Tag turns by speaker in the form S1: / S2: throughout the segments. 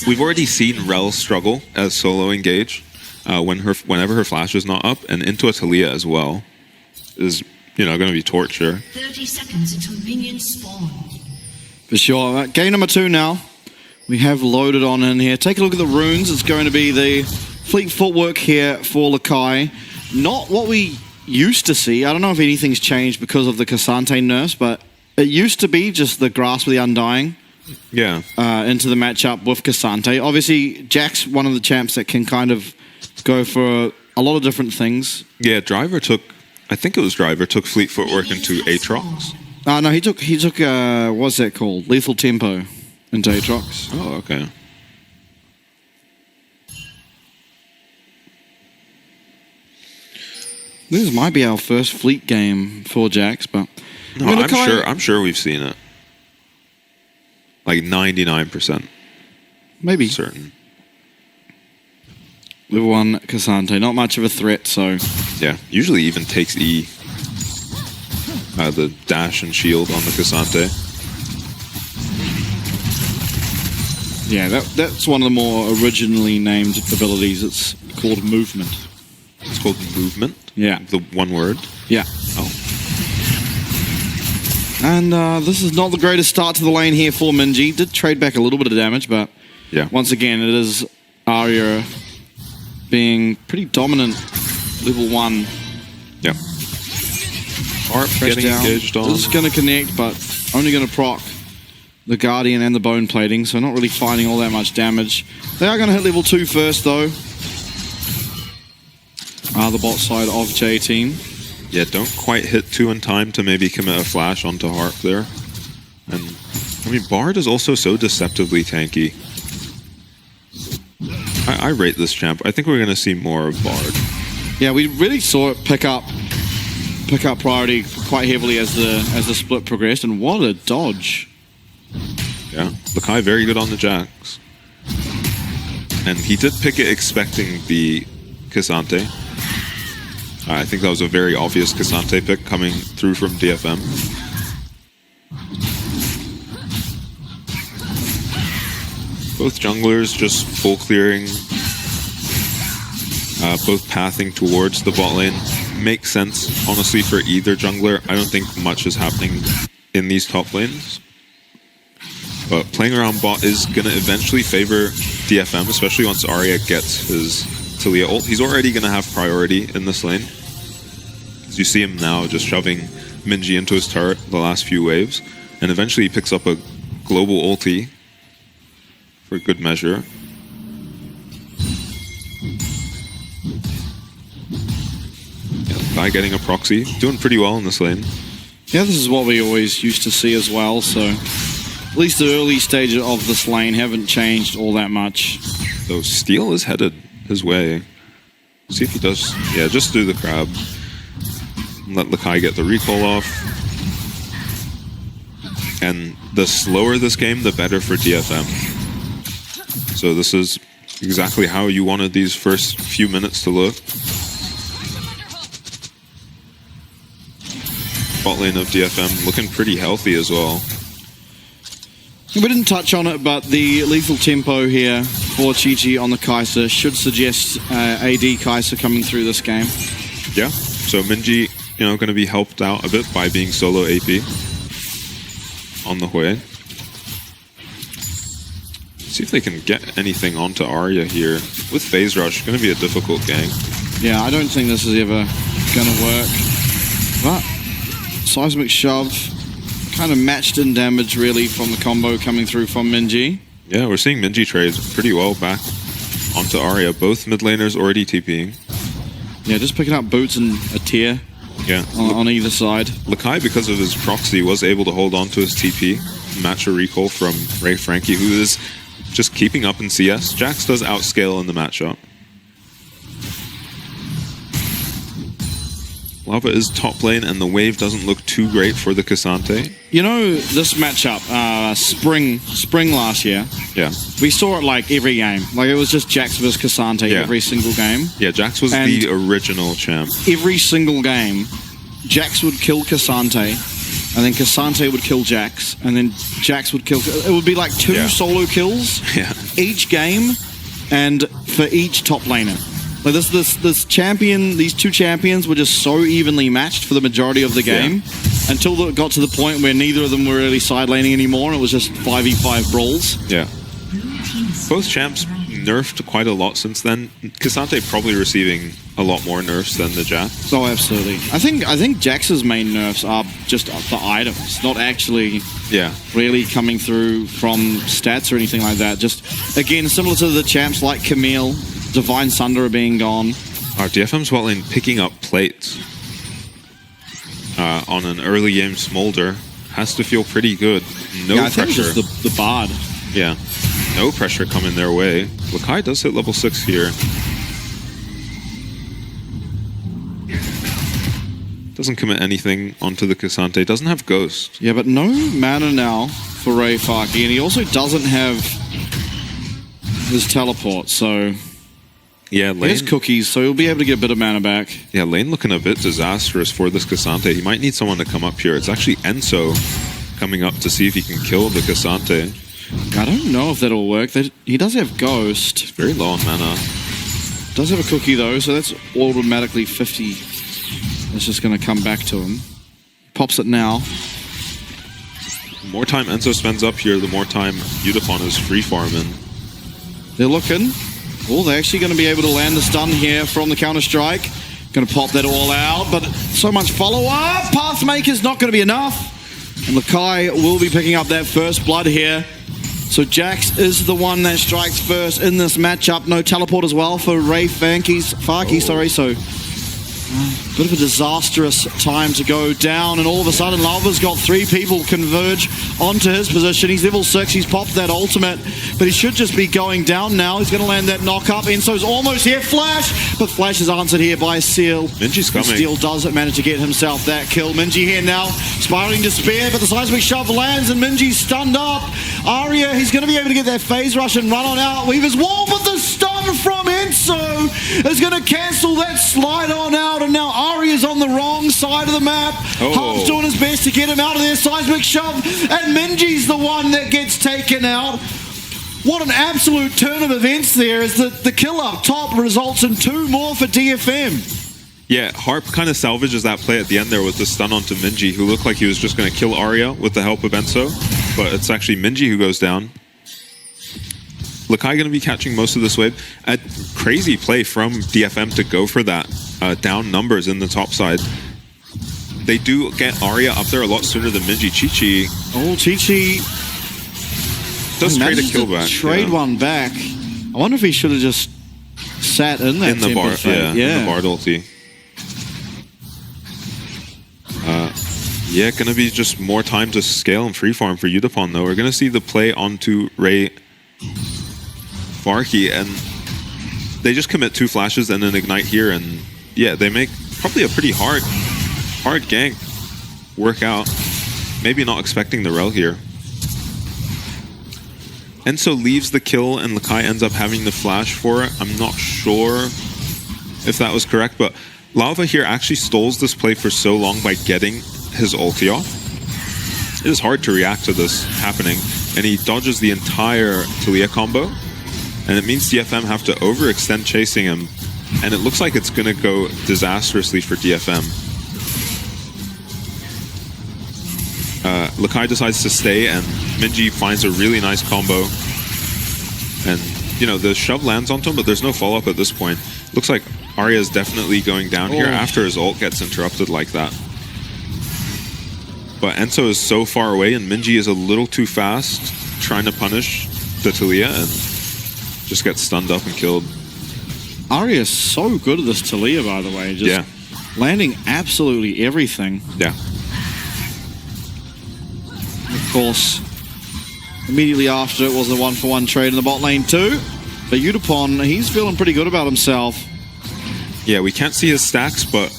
S1: we've already seen Rel struggle as solo engage whenever her flash is not up, and into a Talia as well is going to be torture.
S2: 30 seconds until minions spawn.
S3: For sure. Game number 2 now. We have loaded on in here. Take a look at the runes. It's going to be the fleet footwork here for Lakai. Not what we used to see. I don't know if anything's changed because of the Cassante nerfs, but it used to be just the Grasp of the Undying.
S1: Yeah.
S3: Into the matchup with Cassante. Obviously, Jack's one of the champs that can kind of go for a lot of different things.
S1: Yeah, I think it was Driver took fleet footwork into Aatrox.
S3: No, he took what's that called? Lethal Tempo into Aatrox.
S1: Oh, okay.
S3: This might be our first fleet game for Jax, but
S1: no, I'm sure we've seen it. Like 99%.
S3: Maybe
S1: certain.
S3: Level 1 Cassante, not much of a threat, so
S1: yeah, usually even takes E. The dash and shield on the Cassante.
S3: Yeah, that's one of the more originally named abilities. It's called movement.
S1: It's called movement?
S3: Yeah.
S1: The one word?
S3: Yeah.
S1: Oh.
S3: And this is not the greatest start to the lane here for Minji. Did trade back a little bit of damage, but
S1: yeah,
S3: once again, it is Arya being pretty dominant. Level 1.
S1: Yeah. Harp getting
S3: down.
S1: Engaged on.
S3: This is going to connect, but only going to proc the Guardian and the Bone Plating, so not really finding all that much damage. They are going to hit level 2 first, though. The bot side of J team.
S1: Yeah, don't quite hit 2 in time to maybe commit a flash onto Harp there. And, I mean, Bard is also so deceptively tanky. I rate this champ. I think we're going to see more of Bard.
S3: Yeah, we really saw it pick up priority quite heavily as the split progressed, and what a dodge.
S1: Yeah, Lakai very good on the Jax. And he did pick it expecting the Cassante. I think that was a very obvious Cassante pick coming through from DFM. Both junglers just full clearing, both pathing towards the bot lane. Makes sense, honestly, for either jungler. I don't think much is happening in these top lanes. But playing around bot is going to eventually favor DFM, especially once Arya gets his Talia ult. He's already going to have priority in this lane. As you see him now just shoving Minji into his turret the last few waves. And eventually he picks up a global ulti for good measure. Yeah, guy getting a proxy. Doing pretty well in this lane.
S3: Yeah, this is what we always used to see as well, so at least the early stages of this lane haven't changed all that much.
S1: So Steel is headed his way. See if he does. Yeah, just do the crab. Let Lakai get the recall off. And the slower this game, the better for DFM. So this is exactly how you wanted these first few minutes to look. Bot lane of DFM looking pretty healthy as well.
S3: We didn't touch on it, but the lethal tempo here for Chi-Chi on the Kai'Sa should suggest AD Kai'Sa coming through this game.
S1: Yeah, so Minji, going to be helped out a bit by being solo AP on the way. See if they can get anything onto Arya here. With Phase Rush, going to be a difficult gang.
S3: Yeah, I don't think this is ever going to work. But Seismic Shove, kind of matched in damage really from the combo coming through from Minji.
S1: Yeah, we're seeing Minji trade pretty well back onto Arya. Both mid laners already TPing.
S3: Yeah, just picking up boots and a tier.
S1: Yeah,
S3: on either side.
S1: Lakai, because of his proxy, was able to hold on to his TP, match a recall from Ray Frankie, who is just keeping up in CS. Jax does outscale in the matchup. Lava is top lane, and the wave doesn't look too great for the Cassante.
S3: You know, this matchup, spring last year,
S1: yeah,
S3: we saw it like every game. Like it was just Jax vs Cassante every single game.
S1: Yeah, Jax was the original champ.
S3: Every single game, Jax would kill Cassante, and then Cassante would kill Jax, and then Jax would kill... It would be like 2 solo kills each game, and for each top laner. Like this champion, these 2 champions were just so evenly matched for the majority of the game, until it got to the point where neither of them were really side laning anymore, and it was just 5v5 brawls.
S1: Yeah. Both champs nerfed quite a lot since then. Cassante probably receiving a lot more nerfs than the Jax.
S3: Oh, absolutely. I think Jax's main nerfs are just the items, not actually really coming through from stats or anything like that. Just, again, similar to the champs like Camille, Divine Sunder being gone.
S1: Our DFM's bot lane picking up plates on an early game Smolder. Has to feel pretty good. No
S3: I
S1: pressure.
S3: think it's just the Bard.
S1: Yeah. No pressure coming their way. Lakai does hit level 6 here. Doesn't commit anything onto the Cassante. Doesn't have Ghost.
S3: Yeah, but no mana now for Ray Farkey, and he also doesn't have his teleport, so...
S1: Yeah,
S3: Lane. He has cookies, so he'll be able to get a bit of mana back.
S1: Yeah, lane looking a bit disastrous for this Cassante. He might need someone to come up here. It's actually Enzo coming up to see if he can kill the Cassante.
S3: I don't know if that'll work. He does have Ghost.
S1: Very low on mana.
S3: Does have a cookie though, so that's automatically 50. It's just going to come back to him. Pops it now.
S1: The more time Enzo spends up here, the more time Udapon is free farming.
S3: They're looking. Oh, they're actually going to be able to land the stun here from the counter-strike. Going to pop that all out, but so much follow-up. Pathmaker's not going to be enough. And Lakai will be picking up that first blood here. So Jax is the one that strikes first in this matchup. No teleport as well for Ray Farkey, so bit of a disastrous time to go down, and all of a sudden Lava's got 3 people converge onto his position. He's level 6, he's popped that ultimate, but he should just be going down now. He's going to land that knock up. Enzo's almost here, Flash, but Flash is answered here by Seal.
S1: Minji's coming.
S3: Steel doesn't manage to get himself that kill. Minji here now, spiraling despair, but the seismic shove lands and Minji's stunned up. Arya, he's going to be able to get that phase rush and run on out. Weaver's wall, but the stun from Enzo is going to cancel that slide on out. And now Arya's on the wrong side of the map. Hub's doing his best to get him out of there. Seismic shove. And Minji's the one that gets taken out. What an absolute turn of events there, as the kill up top results in 2 more for DFM.
S1: Yeah, Harp kind of salvages that play at the end there with the stun onto Minji, who looked like he was just going to kill Arya with the help of Enzo. But it's actually Minji who goes down. Lakai going to be catching most of this wave. A crazy play from DFM to go for that down numbers in the top side. They do get Arya up there a lot sooner than Minji. Chi-Chi.
S3: Oh, Chi-Chi
S1: does trade a kill back.
S3: Trade one back. I wonder if he should have just sat in that
S1: in the bar, in the Bard ulti. Yeah, gonna be just more time to scale and free farm for Udapon though. We're gonna see the play onto Ray Farkey, and they just commit 2 flashes and an ignite here, and yeah, they make probably a pretty hard gank work out. Maybe not expecting the rel here. Enzo leaves the kill and Lakai ends up having the flash for it. I'm not sure if that was correct, but Lava here actually stalls this play for so long by getting his ulti off. It is hard to react to this happening, and he dodges the entire Talia combo, and it means DFM have to overextend chasing him, and it looks like it's going to go disastrously for DFM. Lakai decides to stay, and Minji finds a really nice combo, and you know, the shove lands onto him, but there's no follow-up at this point. Looks like Arya is definitely going down here after his ult gets interrupted like that. But Enzo is so far away, and Minji is a little too fast trying to punish the Talia, and just gets stunned up and killed.
S3: Arya is so good at this Talia, by the way. Just landing absolutely everything.
S1: Yeah.
S3: Of course, immediately after it was a 1-for-1 trade in the bot lane too. But Udapon, he's feeling pretty good about himself.
S1: Yeah, we can't see his stacks, but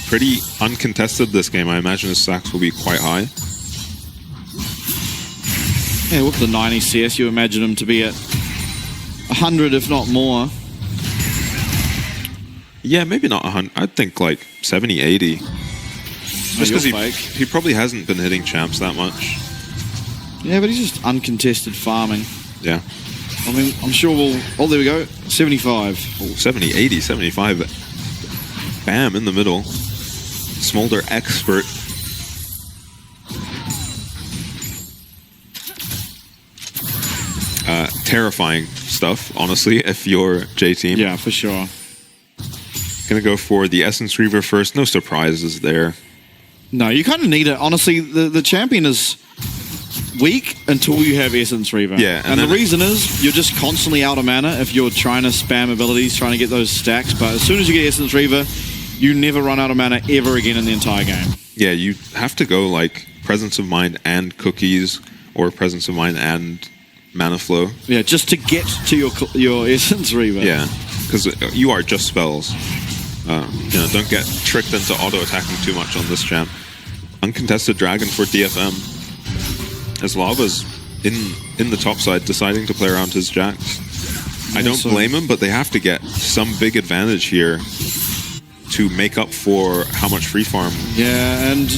S1: pretty uncontested this game. I imagine his stacks will be quite high.
S3: Yeah, with the 90 CS, you imagine him to be at 100, if not more.
S1: Yeah, maybe not 100. I'd think like 70, 80. Just because
S3: you're fake.
S1: he probably hasn't been hitting champs that much.
S3: Yeah, but he's just uncontested farming.
S1: Yeah.
S3: I mean, I'm sure we'll... Oh, there we go. 75.
S1: Oh, 70, 80, 75. Bam, in the middle. Smolder expert. Terrifying stuff, honestly, if you're J-Team.
S3: Yeah, for sure.
S1: Gonna go for the Essence Reaver first. No surprises there.
S3: No, you kind of need it. Honestly, the champion is weak until you have Essence Reaver.
S1: Yeah,
S3: and the reason is you're just constantly out of mana if you're trying to spam abilities, trying to get those stacks. But as soon as you get Essence Reaver, you never run out of mana ever again in the entire game.
S1: Yeah, you have to go like Presence of Mind and Cookies, or Presence of Mind and Mana Flow.
S3: Yeah, just to get to your Essence Reaver.
S1: Yeah, because you are just spells. Don't get tricked into auto-attacking too much on this champ. Uncontested Dragon for DFM. As Lava's in the top side, deciding to play around his jacks. I don't blame him, but they have to get some big advantage here to make up for how much free farm.
S3: Yeah, and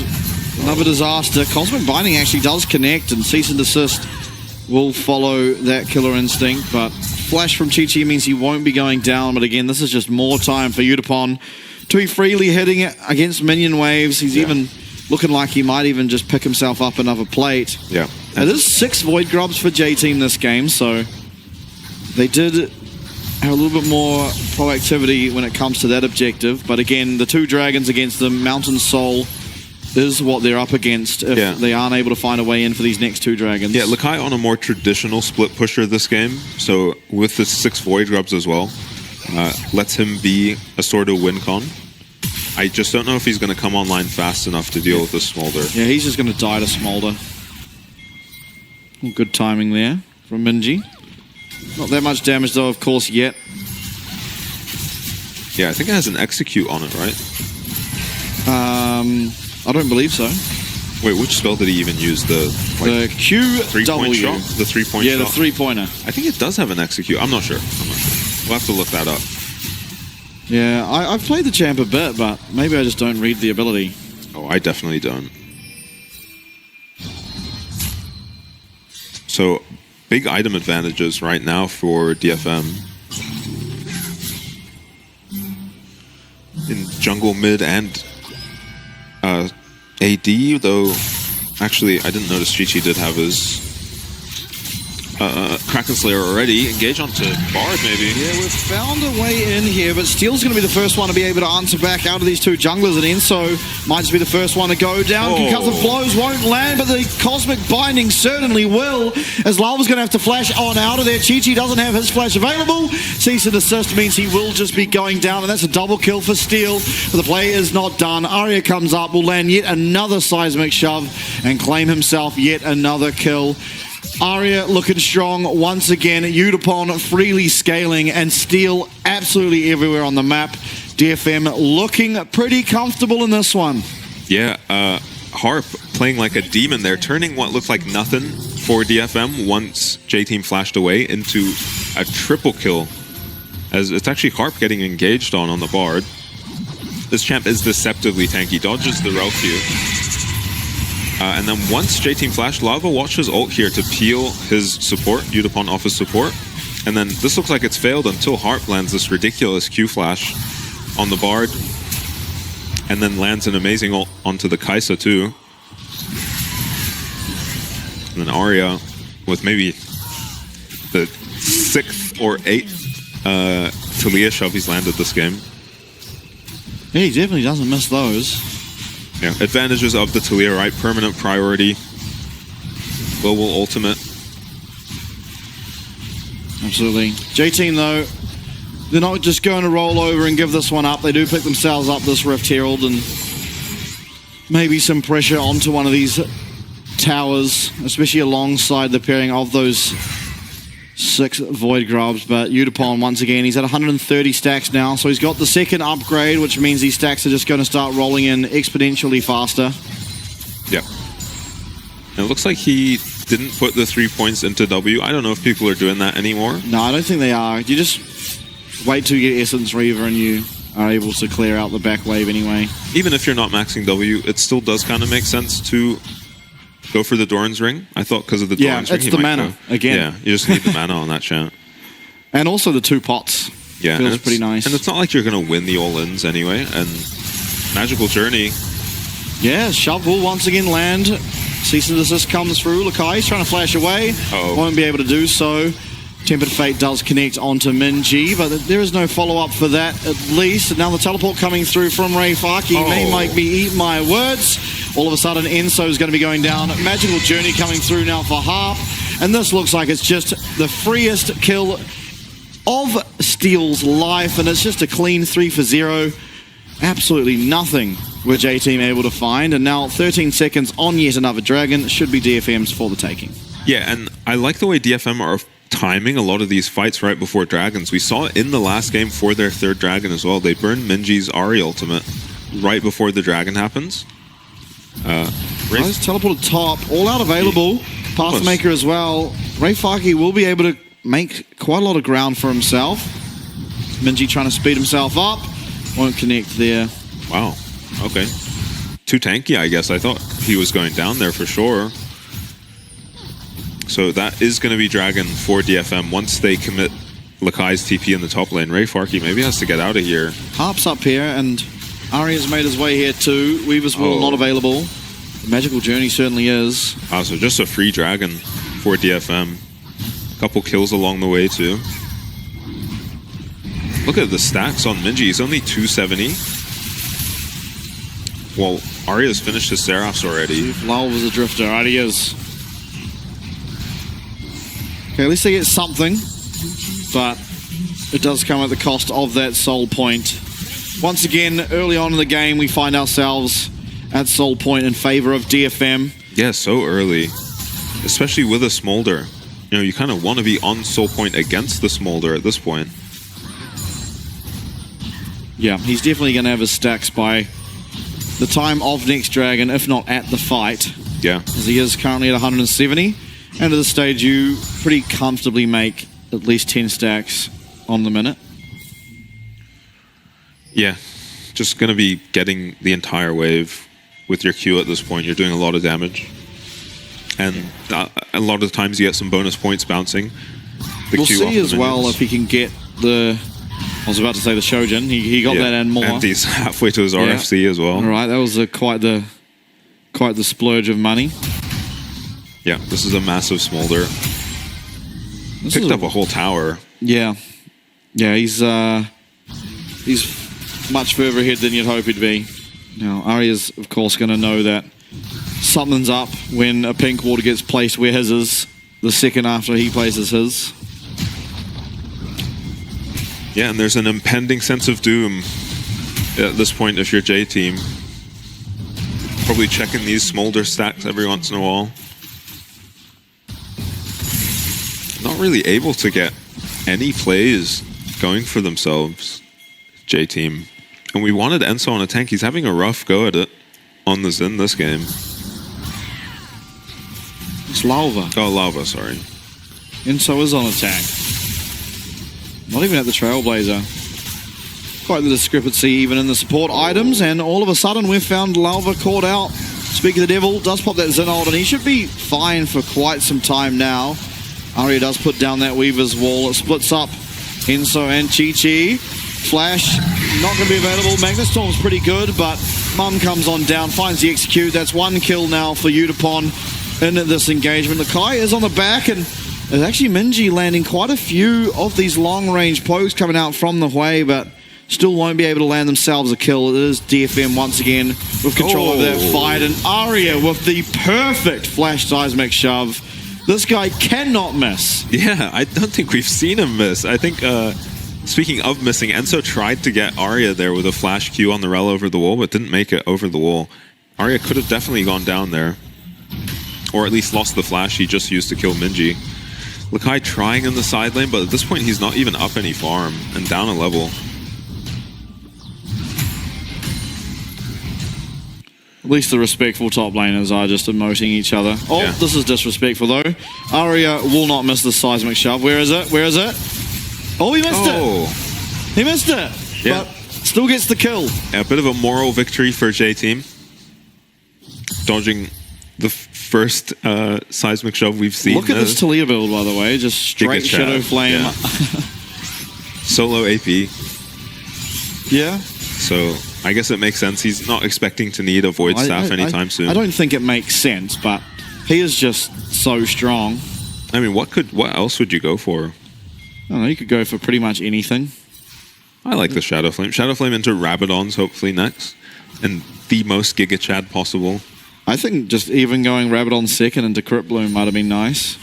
S3: another disaster. Cosmic Binding actually does connect, and Cease and Desist will follow that Killer Instinct, but Flash from Chi-Chi means he won't be going down. But again, this is just more time for Udapon to be freely hitting it against minion waves. He's even looking like he might even just pick himself up another plate.
S1: Yeah.
S3: It is 6 Void Grubs for J-Team this game, so they did have a little bit more proactivity when it comes to that objective. But again, the 2 dragons against them, Mountain Soul is what they're up against if they aren't able to find a way in for these next 2 dragons.
S1: Yeah, Lakai on a more traditional split pusher this game, so with the 6 Void Grubs as well, lets him be a sort of win con. I just don't know if he's going to come online fast enough to deal with the Smolder. Yeah,
S3: he's just going to die to Smolder. Well, good timing there from Minji. Not that much damage though, of course, yet.
S1: Yeah, I think it has an execute on it, right?
S3: I don't believe so.
S1: Wait, which spell did he even use? The
S3: Q
S1: 3-point shot? The 3-point shot?
S3: Yeah, the 3-pointer.
S1: I think it does have an execute. I'm not sure. We'll have to look that up.
S3: Yeah, I've played the champ a bit, but maybe I just don't read the ability.
S1: Oh, I definitely don't. So, big item advantages right now for DFM. In jungle, mid, and AD, though actually I didn't notice Chi-Chi did have his Kraken Slayer already. Engage onto Bard, maybe.
S3: Yeah, we've found a way in here, but Steel's going to be the first one to be able to answer back out of these 2 junglers, and Enso might just be the first one to go down. Concussive Blows won't land, but the Cosmic Binding certainly will, as Lava's going to have to flash on out of there. Chi-Chi doesn't have his flash available. Cease and Desist means he will just be going down, and that's a double kill for Steel. But the play is not done. Arya comes up, will land yet another seismic shove, and claim himself yet another kill. Arya looking strong once again. Udapon freely scaling, and Steel absolutely everywhere on the map. DFM looking pretty comfortable in this one.
S1: Yeah, Harp playing like a demon there, turning what looked like nothing for DFM once J-Team flashed away into a triple kill. As it's actually Harp getting engaged on the Bard. This champ is deceptively tanky, dodges the rel Q. And then once J-Team flashed, LOL-APAC-Watcher's ult here to peel his support, Udapon off his support. And then this looks like it's failed until Harp lands this ridiculous Q flash on the Bard. And then lands an amazing ult onto the Kaisa too. And then Arya with maybe the 6th or 8th Talia shove he's landed this game.
S3: Yeah, he definitely doesn't miss those.
S1: Yeah, advantages of the Talia, right? Permanent priority. Global ultimate.
S3: Absolutely. J-Team, though, they're not just going to roll over and give this one up. They do pick themselves up this Rift Herald, and maybe some pressure onto one of these towers, especially alongside the pairing of those 6 Void Grubs. But Udapon, once again, he's at 130 stacks now, so he's got the 2nd upgrade, which means these stacks are just going to start rolling in exponentially faster.
S1: Yeah. And it looks like he didn't put the 3 points into W. I don't know if people are doing that anymore.
S3: No, I don't think they are. You just wait till you get Essence Reaver and you are able to clear out the back wave anyway.
S1: Even if you're not maxing W, it still does kind of make sense to go for the Doran's Ring. I thought because of the Doran's Ring.
S3: Yeah, it's the mana, again.
S1: Yeah, you just need the mana on that chant.
S3: And also the 2 pots.
S1: Yeah,
S3: feels pretty nice.
S1: And it's not like you're going to win the all-ins anyway. And Magical Journey.
S3: Yeah, shove will once again land. Cease and desist comes through. Lakai's trying to flash away. Won't be able to do so. Tempered Fate does connect onto Minji, but there is no follow-up for that at least. And now the teleport coming through from Rayfaki may make me eat my words. All of a sudden, Enso is going to be going down. Magical Journey coming through now for Harp. And this looks like it's just the freest kill of Steel's life, and it's just a clean 3 for 0. Absolutely nothing were J-Team able to find, and now 13 seconds on yet another dragon. Should be DFM's for the taking.
S1: Yeah, and I like the way DFM are timing a lot of these fights right before dragons. We saw it in the last game for their 3rd dragon as well. They burned Minji's Ahri ultimate right before the dragon happens.
S3: Nice teleport top, all out available. Pathmaker as well. Rayfaki will be able to make quite a lot of ground for himself. Minji trying to speed himself up. Won't connect there.
S1: Wow. Okay. Too tanky, I guess. I thought he was going down there for sure. So that is going to be Dragon for DFM. Once they commit Lakai's TP in the top lane, Rayfaki maybe has to get out of here.
S3: Harp's up here, and Ahri has made his way here too. Weaver's Will not available. Magical Journey certainly is.
S1: Oh, so just a free Dragon for DFM. Couple kills along the way too. Look at the stacks on Minji. He's only 270. Well, Arya's finished his Seraphs already.
S3: Lal was a drifter. Right, he is. Okay, at least they get something, but it does come at the cost of that soul point. Once again, early on in the game, we find ourselves at soul point in favor of DFM.
S1: Yeah, so early, especially with a Smolder. You know, you kind of want to be on soul point against the Smolder at this point.
S3: Yeah, he's definitely going to have his stacks by the time of next dragon, if not at the fight.
S1: Yeah.
S3: As he is currently at 170. And at this stage, you pretty comfortably make at least 10 stacks on the minute.
S1: Yeah, just going to be getting the entire wave with your Q at this point. You're doing a lot of damage. And a lot of times you get some bonus points bouncing.
S3: We'll see as well if he can get the... I was about to say the Shojin. He got that and more.
S1: And he's halfway to his RFC as well.
S3: All right, that was quite the splurge of money.
S1: Yeah, this is a massive Smolder. Picked up a whole tower.
S3: Yeah. Yeah, he's much further ahead than you'd hope he'd be. Now, Arya's, of course, going to know that something's up when a pink water gets placed where his is the second after he places his.
S1: Yeah, and there's an impending sense of doom at this point if you're J-Team. Probably checking these Smolder stacks every once in a while. Not really able to get any plays going for themselves, J-Team. And we wanted Enso on a tank. He's having a rough go at it on the Xin this game.
S3: It's Lava.
S1: Oh, Lava, sorry.
S3: Enso is on a tank. Not even at the Trailblazer. Quite the discrepancy even in the support items, and all of a sudden we've found Lava caught out. Speak of the devil, does pop that Xin ult, and he should be fine for quite some time now. Arya does put down that Weaver's Wall. It splits up Enso and Chi-Chi. Flash, not going to be available. Magnustorm's pretty good, but Mum comes on down, finds the execute. That's one kill now for Yutapon in this engagement. Lakai is on the back, and there's actually Minji landing quite a few of these long-range pokes coming out from the way, but still won't be able to land themselves a kill. It is DFM once again with control of that fight, and Arya with the perfect flash seismic shove. This guy cannot miss.
S1: Yeah, I don't think we've seen him miss. I think, speaking of missing, Enso tried to get Arya there with a flash Q on the rel over the wall, but didn't make it over the wall. Arya could have definitely gone down there. Or at least lost the flash he just used to kill Minji. Lakai trying in the side lane, but at this point he's not even up any farm and down a level.
S3: At least the respectful top laners are just emoting each other. Oh, yeah. This is disrespectful though. Arya will not miss the seismic shove. Where is it? Where is it? Oh, he missed it. He missed it.
S1: Yeah.
S3: But Still gets the kill.
S1: A bit of a moral victory for J-Team. Dodging the first seismic shove we've seen.
S3: Look at this Talia build, by the way. Just straight Shadow Flame.
S1: Yeah. Solo AP.
S3: Yeah.
S1: So I guess it makes sense. He's not expecting to need a Void Staff anytime soon.
S3: I don't think it makes sense, but he is just so strong.
S1: I mean, what else would you go for?
S3: I don't know, you could go for pretty much anything.
S1: I like the Shadow Flame. Shadow Flame into Rabadons hopefully next. And the most Giga Chad possible.
S3: I think just even going Rabadon second into Crypt Bloom might have been nice.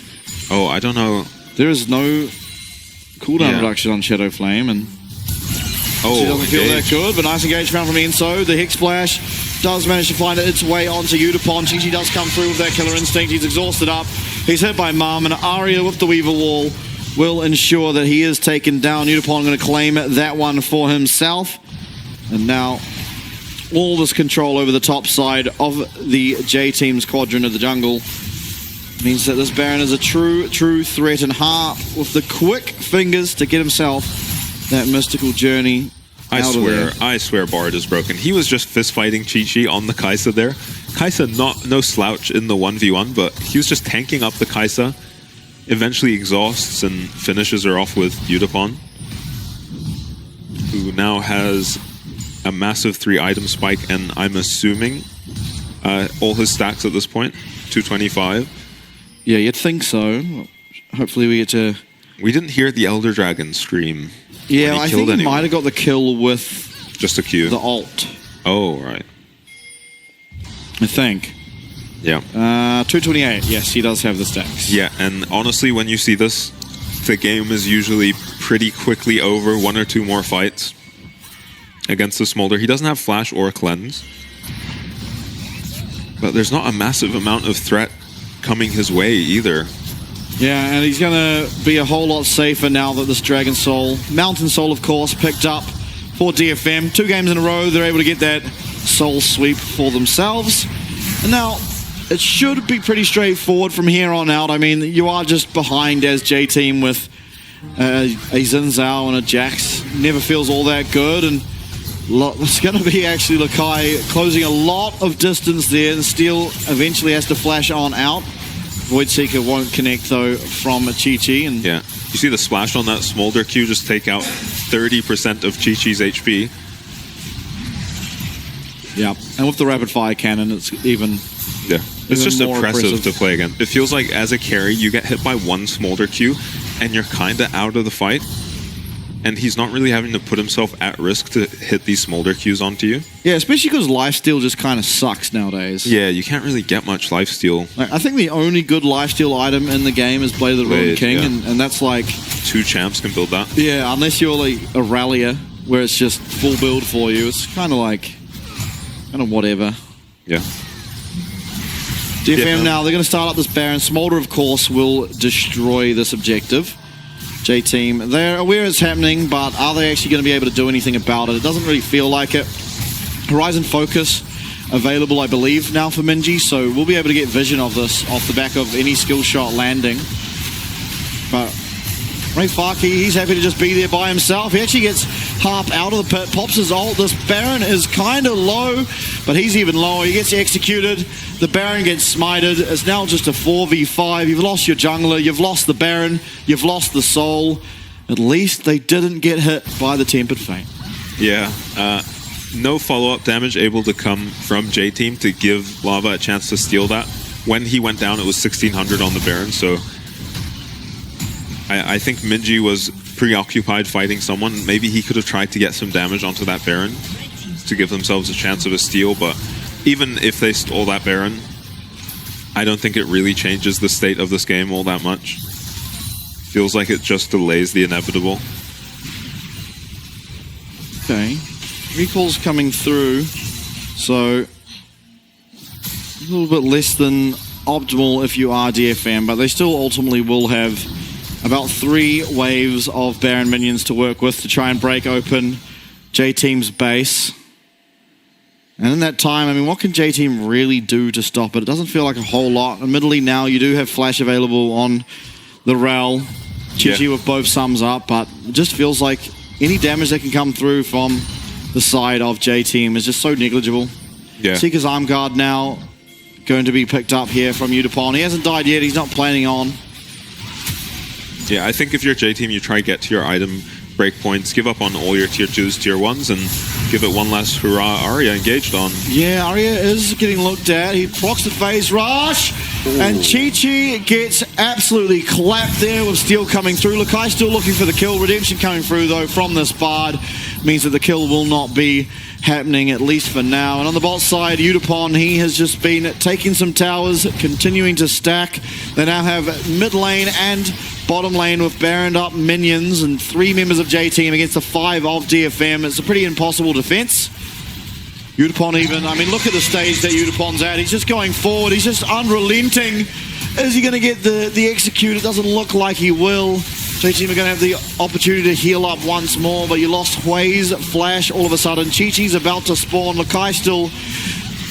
S1: Oh, I don't know.
S3: There is no cooldown reduction on Shadow Flame, and she doesn't feel that good, but nice engage found from Enso. The Hick Splash does manage to find its way onto Udapon. Chi does come through with that Killer Instinct. He's exhausted up. He's hit by Mum, and Aria with the Weaver Wall will ensure that he is taken down. Udapon going to claim that one for himself. And now all this control over the top side of the J-Team's quadrant of the jungle means that this Baron is a true threat, and Harp with the quick fingers to get himself that mystical journey out of there.
S1: I swear Bard is broken. He was just fist fighting Chi on the Kai'Sa there. Kai'Sa no slouch in the 1v1, but he was just tanking up the Kai'Sa. Eventually exhausts and finishes her off with Udapon, who now has a massive 3-item spike, and I'm assuming all his stacks at this point, 225.
S3: Yeah, you'd think so. Hopefully we get to...
S1: We didn't hear the Elder Dragon scream.
S3: Yeah, I think he might have got the kill with...
S1: Just a Q.
S3: The ult.
S1: Oh, right.
S3: I think.
S1: Yeah.
S3: 228. Yes, he does have the stacks.
S1: Yeah, and honestly, when you see this, the game is usually pretty quickly over. 1 or 2 more fights against the Smolder. He doesn't have Flash or Cleanse, but there's not a massive amount of threat coming his way either.
S3: Yeah, and he's going to be a whole lot safer now that this Dragon Soul, Mountain Soul, of course, picked up for DFM. 2 games in a row, they're able to get that Soul Sweep for themselves. And now, it should be pretty straightforward from here on out. I mean, you are just behind as J-Team with a Xin Zhao and a Jax. Never feels all that good, and it's going to be actually Lakai closing a lot of distance there, and Steel eventually has to flash on out. Void Seeker won't connect, though, from Chi. And
S1: yeah, you see the splash on that Smolder Q just take out 30% of Chi-Chi's HP.
S3: Yeah, and with the Rapid Fire Cannon, it's even...
S1: Yeah, it's just impressive to play again. It feels like as a carry, you get hit by one Smolder Q, and you're kind of out of the fight. And he's not really having to put himself at risk to hit these Smolder Qs onto you.
S3: Yeah, especially because lifesteal just kind of sucks nowadays.
S1: Yeah, you can't really get much lifesteal.
S3: Like, I think the only good lifesteal item in the game is Blade of the Ruined King, and that's like...
S1: 2 champs can build that.
S3: Yeah, unless you're like a Rallier, where it's just full build for you. It's kind of like... kind of whatever.
S1: Yeah.
S3: DFM now, they're going to start up this Baron. Smolder, of course, will destroy this objective. J-Team, they're aware it's happening, but are they actually going to be able to do anything about it? It doesn't really feel like it. Horizon Focus available, I believe, now for Minji, so we'll be able to get vision of this off the back of any skill shot landing. But Ray Farkey, he's happy to just be there by himself. He actually gets Harp out of the pit, pops his ult. This Baron is kind of low, but he's even lower. He gets executed. The Baron gets smited. It's now just a 4v5. You've lost your jungler. You've lost the Baron. You've lost the Soul. At least they didn't get hit by the Tempered Fate.
S1: Yeah. No follow-up damage able to come from J-Team to give Lava a chance to steal that. When he went down, it was 1600 on the Baron, so... I think Minji was preoccupied fighting someone. Maybe he could have tried to get some damage onto that Baron to give themselves a chance of a steal, but even if they stole that Baron, I don't think it really changes the state of this game all that much. Feels like it just delays the inevitable.
S3: Okay. Recall's coming through, so a little bit less than optimal if you are DFM, but they still ultimately will have about 3 waves of Baron minions to work with to try and break open J-Team's base. And in that time, I mean, what can J-Team really do to stop it? It doesn't feel like a whole lot. Admittedly, now you do have Flash available on the Rel. Chi with both sums up, but it just feels like any damage that can come through from the side of J-Team is just so negligible.
S1: Yeah.
S3: Seeker's arm guard now going to be picked up here from Udapon. He hasn't died yet. He's not planning on.
S1: Yeah, I think if you're J-Team, you try to get to your item breakpoints, give up on all your tier 2s, tier 1s, and give it one last hurrah. Arya engaged on.
S3: Yeah, Arya is getting looked at. He procs the phase rush.
S1: Ooh.
S3: And Chi-Chi gets absolutely clapped there with Steel coming through. Lakai still looking for the kill. Redemption coming through, though, from this Bard. Means that the kill will not be happening, at least for now. And on the bot side, Udapon, he has just been taking some towers, continuing to stack. They now have mid lane and bottom lane with Baroned up minions and 3 members of J-Team against the 5 of DFM. It's a pretty impossible defense. Udapon even, I mean, look at the stage that Udapon's at. He's just going forward. He's just unrelenting. Is he going to get the execute? It doesn't look like he will. J-Team are going to have the opportunity to heal up once more, but you lost Hui's flash all of a sudden. Chi-Chi's about to spawn. Lakai still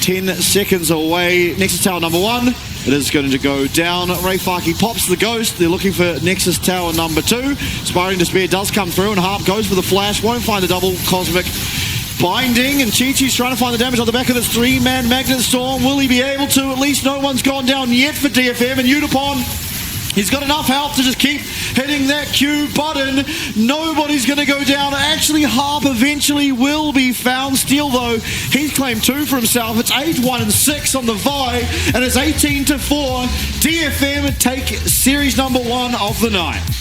S3: 10 seconds away. Nexus Tower number 1. It is going to go down. Rayfaki pops the ghost. They're looking for Nexus Tower number 2. Inspiring Despair does come through, and Harp goes for the flash. Won't find the double cosmic binding, and Chi-Chi's trying to find the damage on the back of this 3-man Magnet Storm. Will he be able to? At least no one's gone down yet for DFM, and Udapon, he's got enough health to just keep hitting that Q button. Nobody's going to go down. Actually, Harp eventually will be found. Steel, though, he's claimed 2 for himself. It's 8-1-6 on the Vi, and it's 18-4. DFM take series number 1 of the night.